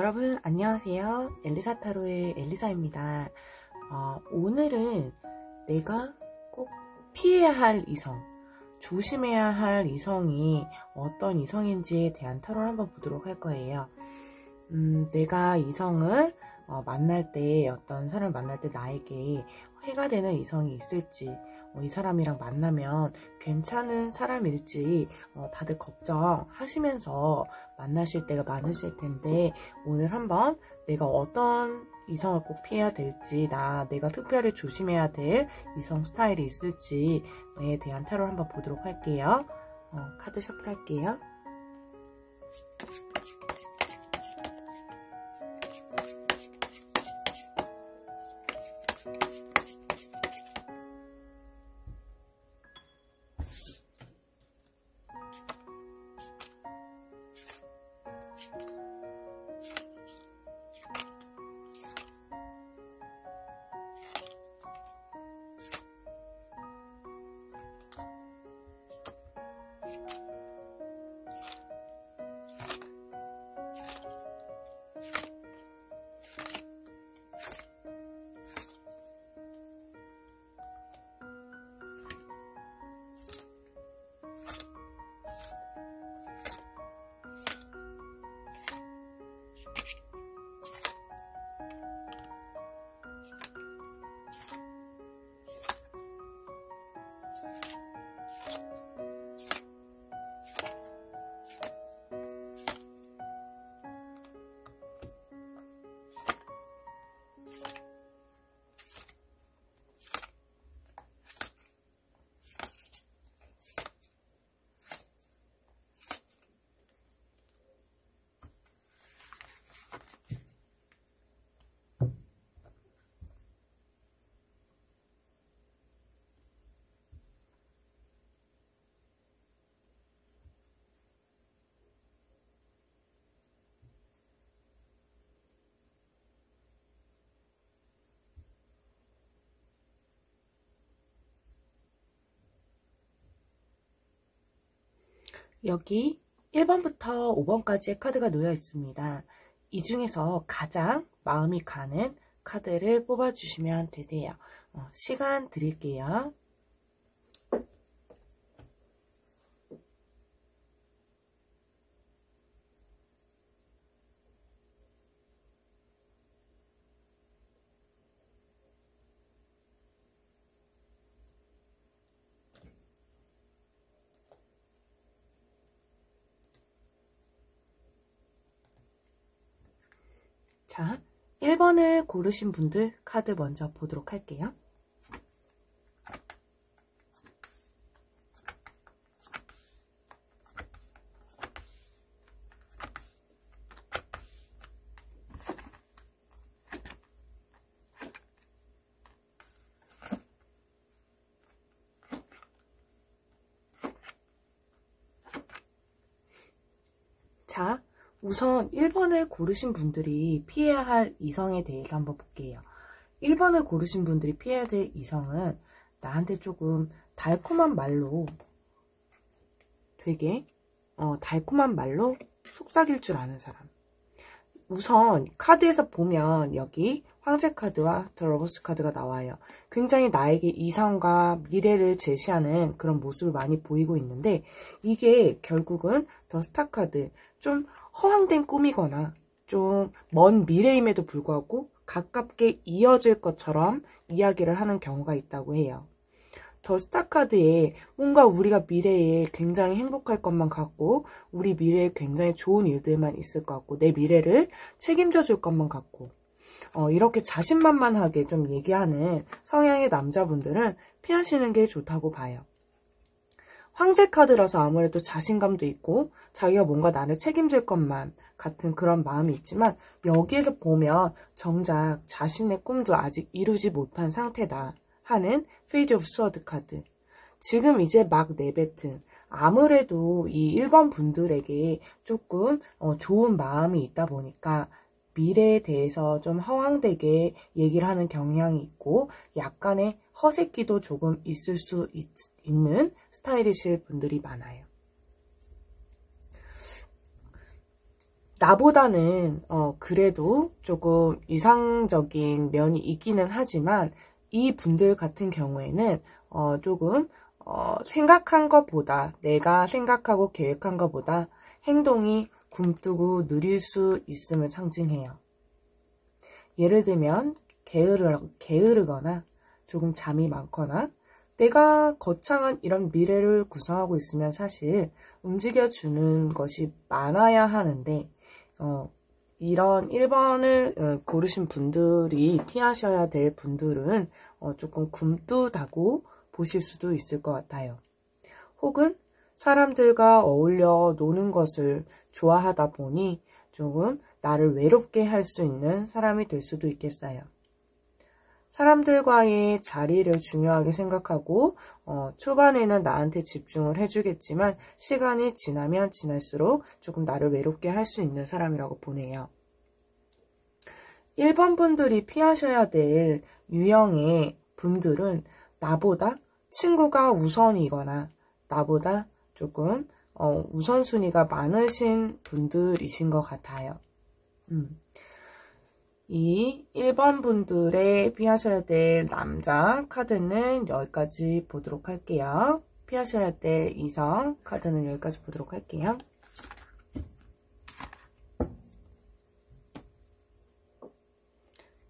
여러분 안녕하세요. 엘리사 타로의 엘리사입니다. 오늘은 내가 꼭 피해야 할 이성, 조심해야 할 이성이 어떤 이성인지에 대한 타로를 한번 보도록 할 거예요. 내가 이성을 만날 때, 어떤 사람을 만날 때 나에게 해가 되는 이성이 있을지, 이 사람이랑 만나면 괜찮은 사람일지 다들 걱정하시면서 만나실 때가 많으실 텐데, 오늘 한번 내가 어떤 이성을 꼭 피해야 될지, 내가 특별히 조심해야 될 이성 스타일이 있을지에 대한 타로를 한번 보도록 할게요. 카드 셔플 할게요. 여기 1번부터 5번까지의 카드가 놓여 있습니다. 이 중에서 가장 마음이 가는 카드를 뽑아주시면 되세요. 시간 드릴게요. 자, 1번을 고르신 분들 카드 먼저 보도록 할게요. 자, 우선 1번을 고르신 분들이 피해야 할 이성에 대해서 한번 볼게요. 1번을 고르신 분들이 피해야 될 이성은 나한테 조금 달콤한 말로 되게 달콤한 말로 속삭일 줄 아는 사람. 우선 카드에서 보면 여기 황제 카드와 더 러버스 카드가 나와요. 굉장히 나에게 이성과 미래를 제시하는 그런 모습을 많이 보이고 있는데, 이게 결국은 더 스타 카드, 좀 허황된 꿈이거나 좀 먼 미래임에도 불구하고 가깝게 이어질 것처럼 이야기를 하는 경우가 있다고 해요. 더 스타 카드에 뭔가 우리가 미래에 굉장히 행복할 것만 같고, 우리 미래에 굉장히 좋은 일들만 있을 것 같고, 내 미래를 책임져 줄 것만 같고, 이렇게 자신만만하게 좀 얘기하는 성향의 남자분들은 피하시는 게 좋다고 봐요. 황제 카드라서 아무래도 자신감도 있고 자기가 뭔가 나를 책임질 것만 같은 그런 마음이 있지만, 여기에서 보면 정작 자신의 꿈도 아직 이루지 못한 상태다 하는 페이드 오브 스워드 카드. 지금 이제 막 내뱉은, 아무래도 이 1번 분들에게 조금 좋은 마음이 있다 보니까 미래에 대해서 좀 허황되게 얘기를 하는 경향이 있고, 약간의 허세끼도 조금 있을 수 있는 스타일이실 분들이 많아요. 나보다는 그래도 조금 이상적인 면이 있기는 하지만 이 분들 같은 경우에는 조금 생각한 것보다 내가 생각하고 계획한 것보다 행동이 굼뜨고 느릴 수 있음을 상징해요. 예를 들면 게으르거나 조금 잠이 많거나 내가 거창한 이런 미래를 구상하고 있으면 사실 움직여주는 것이 많아야 하는데 이런 1번을 고르신 분들이 피하셔야 될 분들은 조금 굼뜨다고 보실 수도 있을 것 같아요. 혹은 사람들과 어울려 노는 것을 좋아하다 보니 조금 나를 외롭게 할 수 있는 사람이 될 수도 있겠어요. 사람들과의 자리를 중요하게 생각하고 초반에는 나한테 집중을 해주겠지만 시간이 지나면 지날수록 조금 나를 외롭게 할 수 있는 사람이라고 보네요. 1번 분들이 피하셔야 될 유형의 분들은 나보다 친구가 우선이거나 나보다 조금 우선순위가 많으신 분들이신 것 같아요. 이 1번 분들의 피하셔야 될 남자 카드는 여기까지 보도록 할게요. 피하셔야 될 이성 카드는 여기까지 보도록 할게요.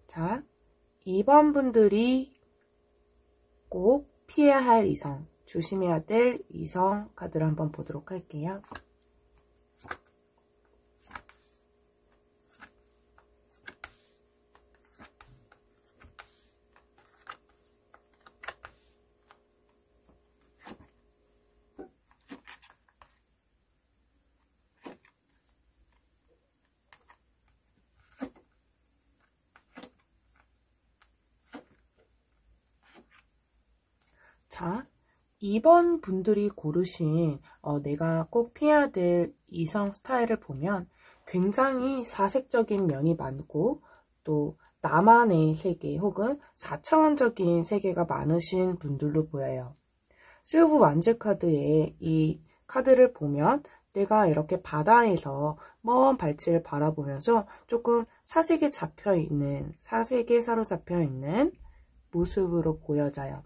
자, 2번 분들이 꼭 피해야 할 이성, 조심해야 될 이성 카드를 한번 보도록 할게요. 자, 2번 분들이 고르신 내가 꼭 피해야 될 이성 스타일을 보면 굉장히 사색적인 면이 많고 또 나만의 세계 혹은 4차원적인 세계가 많으신 분들로 보여요. 실브 완즈 카드의 이 카드를 보면 내가 이렇게 바다에서 먼 발치를 바라보면서 조금 사색에 사로잡혀 있는 모습으로 보여져요.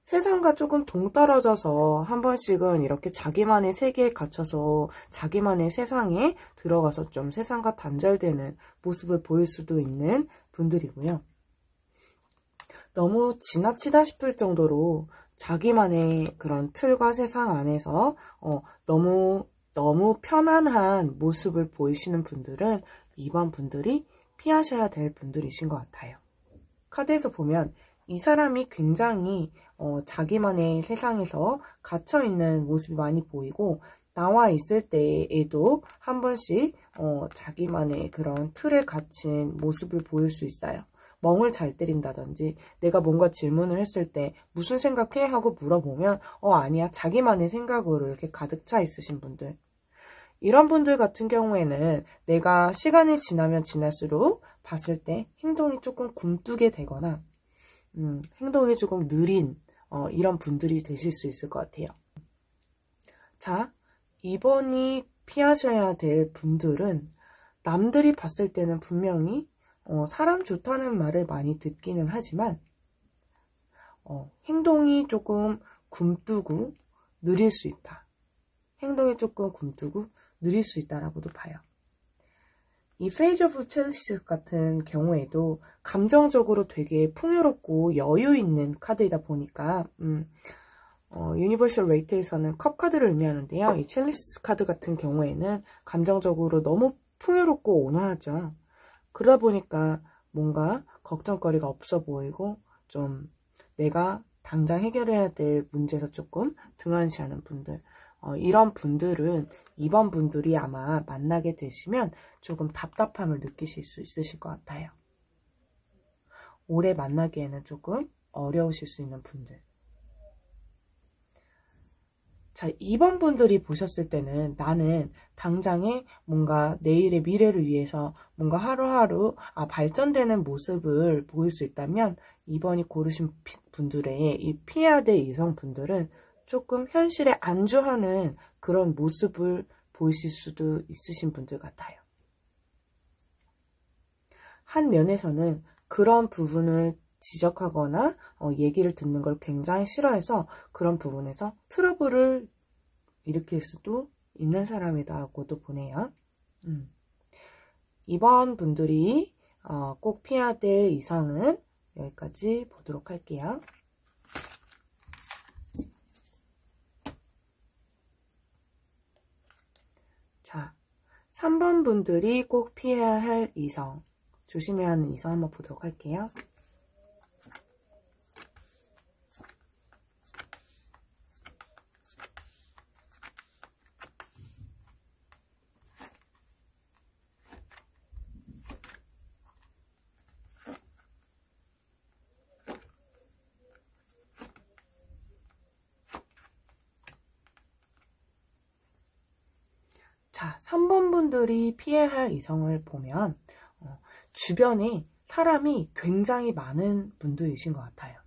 세상과 조금 동떨어져서 한 번씩은 이렇게 자기만의 세계에 갇혀서 자기만의 세상에 들어가서 좀 세상과 단절되는 모습을 보일 수도 있는 분들이고요. 너무 지나치다 싶을 정도로 자기만의 그런 틀과 세상 안에서 너무 편안한 모습을 보이시는 분들은 2번 분들이 피하셔야 될 분들이신 것 같아요. 카드에서 보면 이 사람이 굉장히 자기만의 세상에서 갇혀있는 모습이 많이 보이고 나와 있을 때에도 한 번씩 자기만의 그런 틀에 갇힌 모습을 보일 수 있어요. 멍을 잘 때린다든지 내가 뭔가 질문을 했을 때 무슨 생각해? 하고 물어보면 아니야 자기만의 생각으로 이렇게 가득 차 있으신 분들, 이런 분들 같은 경우에는 내가 시간이 지나면 지날수록 봤을 때 행동이 조금 굼뜨게 되거나 행동이 조금 느린 이런 분들이 되실 수 있을 것 같아요. 자, 2번이 피하셔야 될 분들은 남들이 봤을 때는 분명히 사람 좋다는 말을 많이 듣기는 하지만 행동이 조금 굼뜨고 느릴 수 있다. 행동이 조금 굼뜨고 느릴 수 있다라고도 봐요. 이 페이지 오브 첼시스 같은 경우에도 감정적으로 되게 풍요롭고 여유 있는 카드이다 보니까 유니버셜 레이트에서는 컵 카드를 의미하는데요. 이 첼시스 카드 같은 경우에는 감정적으로 너무 풍요롭고 온화하죠. 그러다 보니까 뭔가 걱정거리가 없어 보이고 좀 내가 당장 해결해야 될 문제에서 조금 등한시하는 분들, 이런 분들은 2번 분들이 아마 만나게 되시면 조금 답답함을 느끼실 수 있으실 것 같아요. 오래 만나기에는 조금 어려우실 수 있는 분들. 자, 2번 분들이 보셨을 때는 나는 당장에 뭔가 내일의 미래를 위해서 뭔가 하루하루 발전되는 모습을 보일 수 있다면 2번이 고르신 분들의 이 피해야 될 이성분들은 조금 현실에 안주하는 그런 모습을 보이실 수도 있으신 분들 같아요. 한 면에서는 그런 부분을 지적하거나 얘기를 듣는 걸 굉장히 싫어해서 그런 부분에서 트러블을 일으킬 수도 있는 사람이다라고도 보네요. 이번 분들이 꼭 피해야 될 이성은 여기까지 보도록 할게요. 자, 3번 분들이 꼭 피해야 할 이성, 조심해야 하는 이성 한번 보도록 할게요. 자, 3번 분들이 피해야 할 이성을 보면 주변에 사람이 굉장히 많은 분들이신 것 같아요.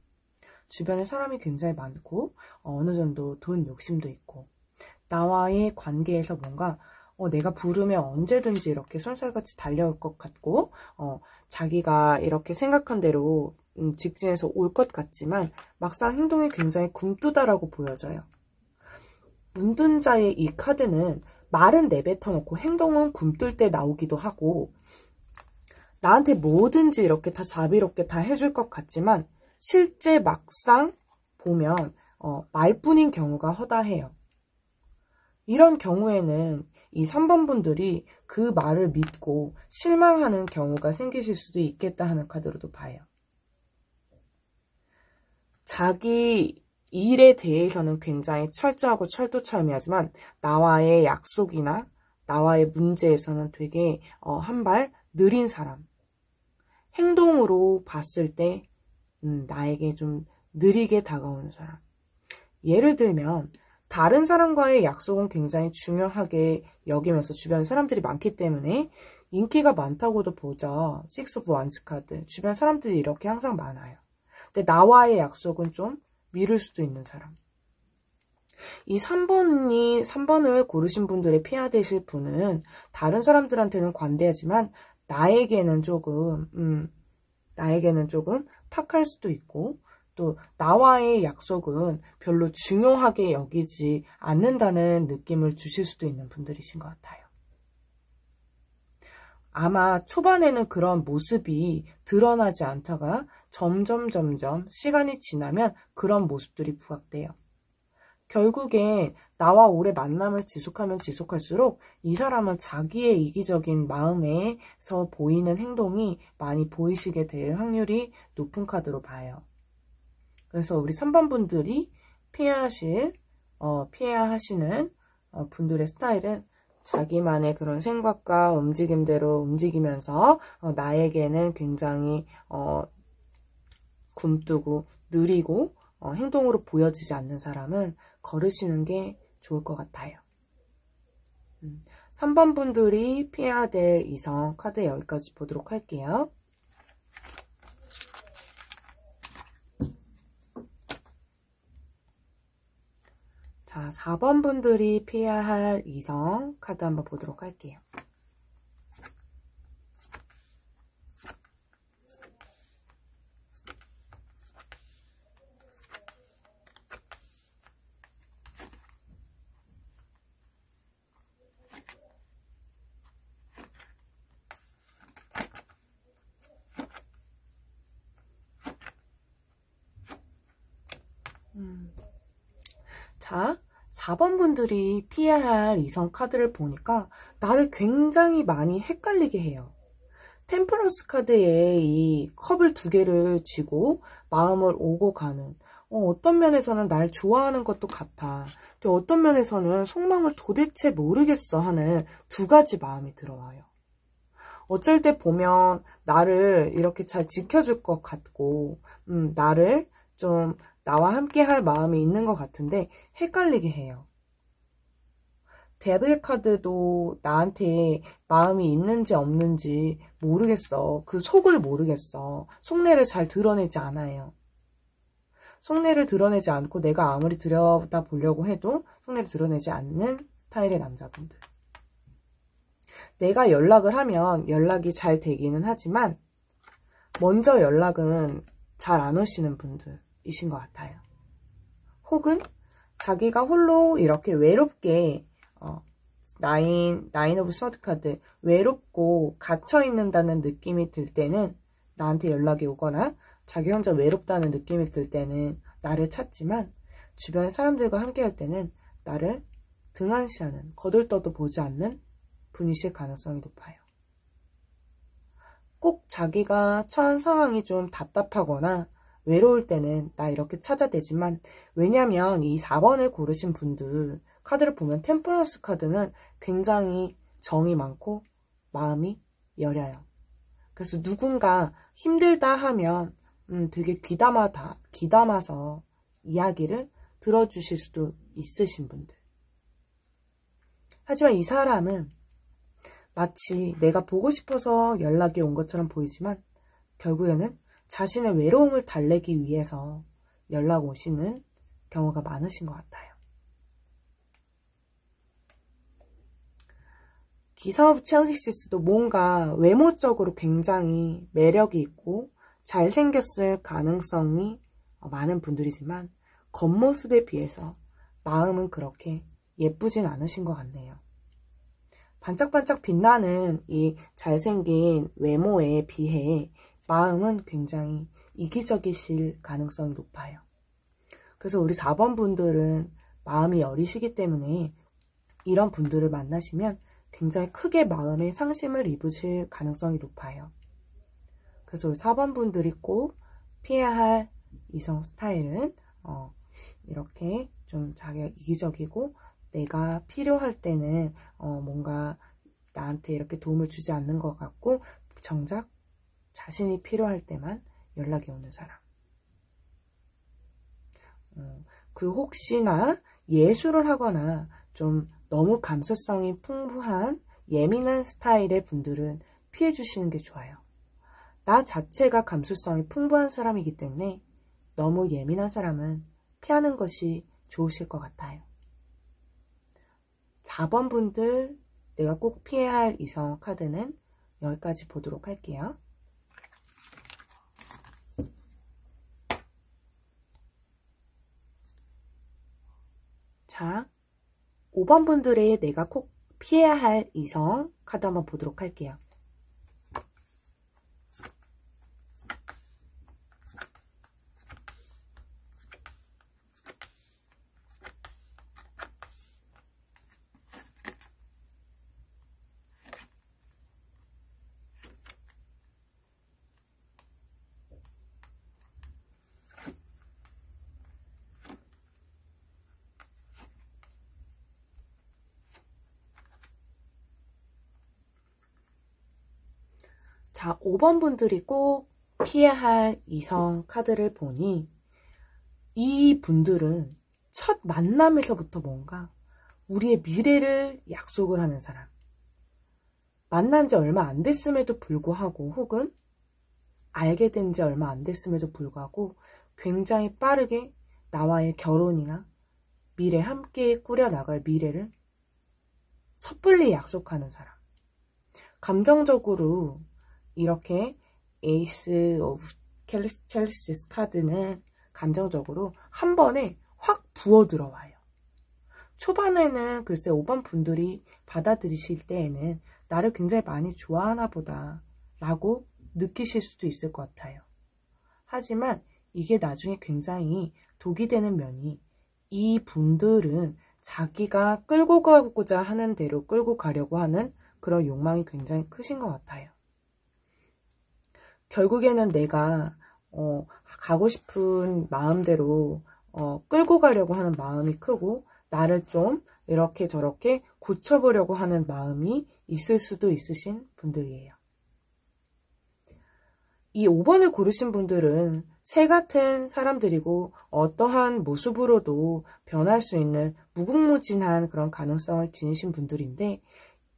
주변에 사람이 굉장히 많고 어느 정도 돈 욕심도 있고 나와의 관계에서 뭔가 내가 부르면 언제든지 이렇게 쏜살같이 달려올 것 같고 자기가 이렇게 생각한 대로 직진해서 올 것 같지만 막상 행동이 굉장히 굼뜨다라고 보여져요. 운둔자의 이 카드는 말은 내뱉어놓고 행동은 굼뜰 때 나오기도 하고 나한테 뭐든지 이렇게 다 자비롭게 다 해줄 것 같지만 실제 막상 보면 말뿐인 경우가 허다해요. 이런 경우에는 이 3번 분들이 그 말을 믿고 실망하는 경우가 생기실 수도 있겠다 하는 카드로도 봐요. 자기 일에 대해서는 굉장히 철저하고 철두철미하지만 나와의 약속이나 나와의 문제에서는 되게 한 발 느린 사람. 행동으로 봤을 때 나에게 좀 느리게 다가오는 사람. 예를 들면 다른 사람과의 약속은 굉장히 중요하게 여기면서 주변에 사람들이 많기 때문에 인기가 많다고도 보죠. 6 of Wands 카드. 주변 사람들이 이렇게 항상 많아요. 근데 나와의 약속은 좀 미룰 수도 있는 사람. 이 3번을 고르신 분들의 피해야 되실 분은 다른 사람들한테는 관대하지만 나에게는 조금 팍할 수도 있고 또 나와의 약속은 별로 중요하게 여기지 않는다는 느낌을 주실 수도 있는 분들이신 것 같아요. 아마 초반에는 그런 모습이 드러나지 않다가 점점 시간이 지나면 그런 모습들이 부각돼요. 결국엔 나와 오래 만남을 지속하면 지속할수록 이 사람은 자기의 이기적인 마음에서 보이는 행동이 많이 보이시게 될 확률이 높은 카드로 봐요. 그래서 우리 3번 분들이 피해야 하시는 분들의 스타일은 자기만의 그런 생각과 움직임대로 움직이면서 나에게는 굉장히 굼뜨고 느리고 행동으로 보여지지 않는 사람은 거르시는 게 좋을 것 같아요. 3번 분들이 피해야 될 이성 카드 여기까지 보도록 할게요. 자, 4번 분들이 피해야 할 이성 카드 한번 보도록 할게요. 자, 4번 분들이 피해야 할 이성 카드를 보니까 나를 굉장히 많이 헷갈리게 해요. 템퍼런스 카드에 이 컵을 2개를 쥐고 마음을 오고 가는 어떤 면에서는 날 좋아하는 것도 같아. 또 어떤 면에서는 속마음을 도대체 모르겠어 하는 2가지 마음이 들어와요. 어쩔 때 보면 나를 이렇게 잘 지켜줄 것 같고 나를 좀 나와 함께 할 마음이 있는 것 같은데 헷갈리게 해요. 데빌 카드도 나한테 마음이 있는지 없는지 모르겠어. 그 속을 모르겠어. 속내를 잘 드러내지 않아요. 속내를 드러내지 않고 내가 아무리 들여다보려고 해도 속내를 드러내지 않는 스타일의 남자분들. 내가 연락을 하면 연락이 잘 되기는 하지만 먼저 연락은 잘 안 오시는 분들이신 것 같아요. 혹은 자기가 홀로 이렇게 외롭게 나인 오브 서드 카드 외롭고 갇혀 있는다는 느낌이 들 때는 나한테 연락이 오거나 자기 혼자 외롭다는 느낌이 들 때는 나를 찾지만 주변의 사람들과 함께 할 때는 나를 등한시하는, 거들떠도 보지 않는 분이실 가능성이 높아요. 꼭 자기가 처한 상황이 좀 답답하거나 외로울 때는 나 이렇게 찾아대지만, 왜냐면 이 4번을 고르신 분들 카드를 보면 템퍼런스 카드는 굉장히 정이 많고 마음이 여려요. 그래서 누군가 힘들다 하면 되게 귀담아서 이야기를 들어주실 수도 있으신 분들. 하지만 이 사람은 마치 내가 보고 싶어서 연락이 온 것처럼 보이지만 결국에는 자신의 외로움을 달래기 위해서 연락 오시는 경우가 많으신 것 같아요. 기사 오브 첼리시스도 뭔가 외모적으로 굉장히 매력이 있고 잘생겼을 가능성이 많은 분들이지만 겉모습에 비해서 마음은 그렇게 예쁘진 않으신 것 같네요. 반짝반짝 빛나는 이 잘생긴 외모에 비해 마음은 굉장히 이기적이실 가능성이 높아요. 그래서 우리 4번 분들은 마음이 여리시기 때문에 이런 분들을 만나시면 굉장히 크게 마음에 상심을 입으실 가능성이 높아요. 그래서 우리 4번 분들이 꼭 피해야 할 이성 스타일은 이렇게 좀 자기가 이기적이고 내가 필요할 때는 뭔가 나한테 이렇게 도움을 주지 않는 것 같고 정작 자신이 필요할 때만 연락이 오는 사람. 그리고 혹시나 예술을 하거나 좀 너무 감수성이 풍부한 예민한 스타일의 분들은 피해 주시는 게 좋아요. 나 자체가 감수성이 풍부한 사람이기 때문에 너무 예민한 사람은 피하는 것이 좋으실 것 같아요. 4번 분들 내가 꼭 피해야 할 이성 카드는 여기까지 보도록 할게요. 자, 5번 분들의 내가 꼭 피해야 할 이성 카드 한번 보도록 할게요. 자, 5번 분들이 꼭 피해야 할 이성 카드를 보니 이 분들은 첫 만남에서부터 뭔가 우리의 미래를 약속을 하는 사람. 만난 지 얼마 안 됐음에도 불구하고 혹은 알게 된 지 얼마 안 됐음에도 불구하고 굉장히 빠르게 나와의 결혼이나 미래 함께 꾸려나갈 미래를 섣불리 약속하는 사람. 감정적으로 이렇게 에이스 오브 첼시스 카드는 감정적으로 한 번에 확 부어 들어와요. 초반에는 글쎄 5번 분들이 받아들이실 때에는 나를 굉장히 많이 좋아하나 보다 라고 느끼실 수도 있을 것 같아요. 하지만 이게 나중에 굉장히 독이 되는 면이, 이 분들은 자기가 끌고 가고자 하는 대로 끌고 가려고 하는 그런 욕망이 굉장히 크신 것 같아요. 결국에는 내가 가고 싶은 마음대로 끌고 가려고 하는 마음이 크고 나를 좀 이렇게 저렇게 고쳐보려고 하는 마음이 있을 수도 있으신 분들이에요. 이 5번을 고르신 분들은 새 같은 사람들이고 어떠한 모습으로도 변할 수 있는 무궁무진한 그런 가능성을 지니신 분들인데,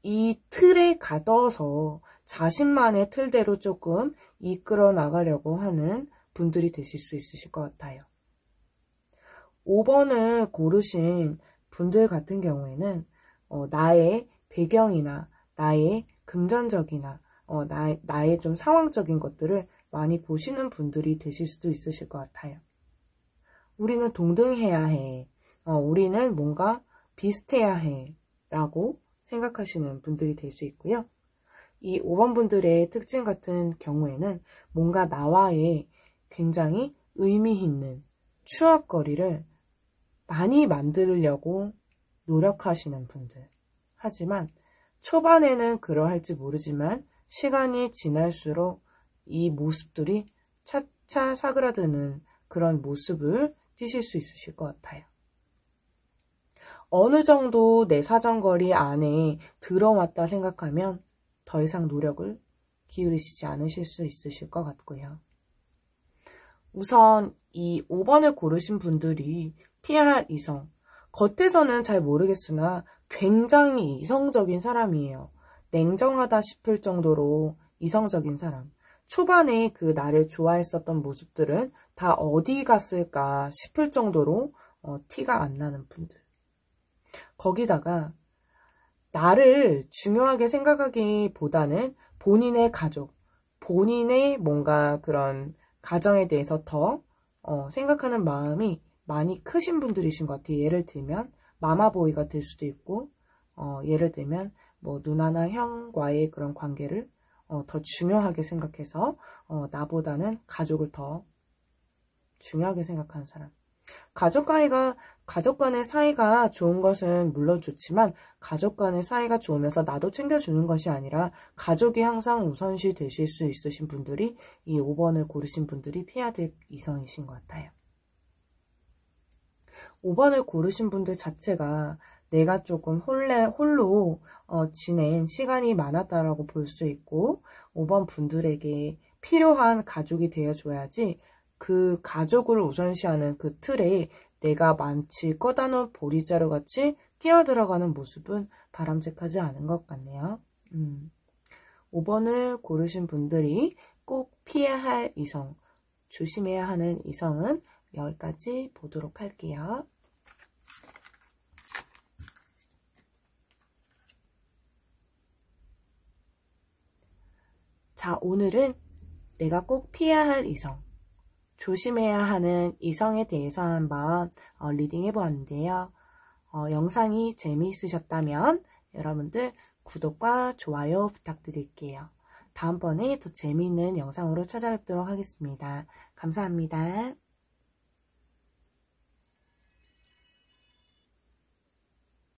이 틀에 가둬서 자신만의 틀대로 조금 이끌어 나가려고 하는 분들이 되실 수 있으실 것 같아요. 5번을 고르신 분들 같은 경우에는 나의 배경이나 나의 금전적이나 나의 좀 상황적인 것들을 많이 보시는 분들이 되실 수도 있으실 것 같아요. 우리는 동등해야 해. 우리는 뭔가 비슷해야 해. 라고 생각하시는 분들이 될 수 있고요. 이 5번 분들의 특징 같은 경우에는 뭔가 나와의 굉장히 의미 있는 추억거리를 많이 만들려고 노력하시는 분들. 하지만 초반에는 그러할지 모르지만 시간이 지날수록 이 모습들이 차차 사그라드는 그런 모습을 띠실 수 있으실 것 같아요. 어느 정도 내 사정거리 안에 들어왔다 생각하면 더 이상 노력을 기울이시지 않으실 수 있으실 것 같고요. 우선 이 5번을 고르신 분들이 피해야 할 이성, 겉에서는 잘 모르겠으나 굉장히 이성적인 사람이에요. 냉정하다 싶을 정도로 이성적인 사람. 초반에 그 나를 좋아했었던 모습들은 다 어디 갔을까 싶을 정도로 티가 안 나는 분들. 거기다가 나를 중요하게 생각하기보다는 본인의 가족, 본인의 뭔가 그런 가정에 대해서 더 생각하는 마음이 많이 크신 분들이신 것 같아요. 예를 들면 마마보이가 될 수도 있고 예를 들면 뭐 누나나 형과의 그런 관계를 더 중요하게 생각해서 나보다는 가족을 더 중요하게 생각하는 사람. 가족 간의 사이가 좋은 것은 물론 좋지만 가족 간의 사이가 좋으면서 나도 챙겨주는 것이 아니라 가족이 항상 우선시 되실 수 있으신 분들이 이 5번을 고르신 분들이 피해야 될 이성이신 것 같아요. 5번을 고르신 분들 자체가 내가 조금 홀로 지낸 시간이 많았다라고 볼 수 있고 5번 분들에게 필요한 가족이 되어줘야지 그 가족을 우선시하는 그 틀에 내가 마치 꺼다 놓은 보리자루 같이 끼어들어가는 모습은 바람직하지 않은 것 같네요. 5번을 고르신 분들이 꼭 피해야 할 이성, 조심해야 하는 이성은 여기까지 보도록 할게요. 자, 오늘은 내가 꼭 피해야 할 이성, 조심해야 하는 이성에 대해서 한번 리딩 해보았는데요. 영상이 재미있으셨다면 여러분들 구독과 좋아요 부탁드릴게요. 다음번에 더 재미있는 영상으로 찾아뵙도록 하겠습니다. 감사합니다.